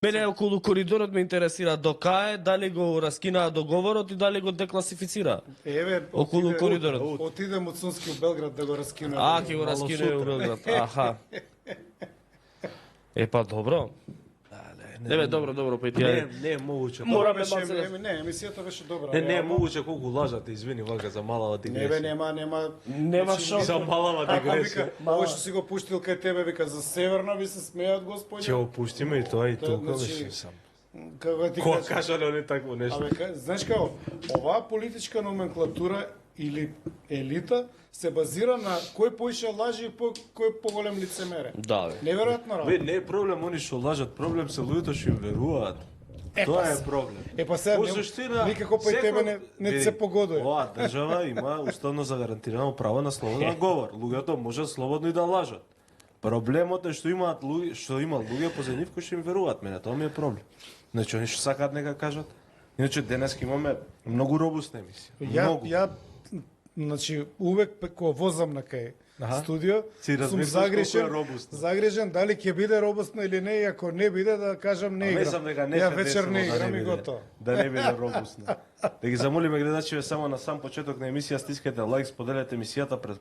Мене околу коридорот ме интересира до кај, дали го раскинаа договорот и дали го декласифицираа. Еве, Околу коридорот. Отидем од Сунски у Белград да го раскинува. Ќе го раскине у Белград. Аха. Па добро. Еве добро, па ти. Не е могуче. Мораме Беше, малце да... не, емисијата беше добра. Не е могуче колку лажате, извини вака за малава дигресија. Нема. Нема шо. За малава дигресија. Ово што си го пуштил кај тебе, вика, за Северна ви се смеат, господи. Ќе опуштиме и тоа и толку значи, беше сам. Како ти Кога кажа, кажале они такво нешто? знаеш како, оваа политичка номенклатура или елита се базира на кој поише лажи и кој поголем лицемере. Да, бе. Неверојатно Ве, работа. не е проблем они што лажат, проблем се луѓето што им веруваат. Тоа е проблем. Па сега, По суштина, никако па и тебе не се погодува. Оваа држава има уставно загарантирано право на слободен говор. Луѓето можат слободно и да лажат. Проблемот е што има луѓе позади нив кои што им веруваат. Мене тоа ми е проблем. Значи они што сакаат нека кажат. Иначе денеска имаме многу робусна емисија. Ја значи увек кога возам на кај студио, Си сум размислиш колку е робусно. загрижен дали ќе биде робусно или не, и ако не биде да кажам не играм. Мислам дека не Ја се вечер десило не да играм не и биде. готово. Да не биде робусно. Да ги замолиме гледачите само на сам почеток на емисија, стискате лайк, споделете емисијата пред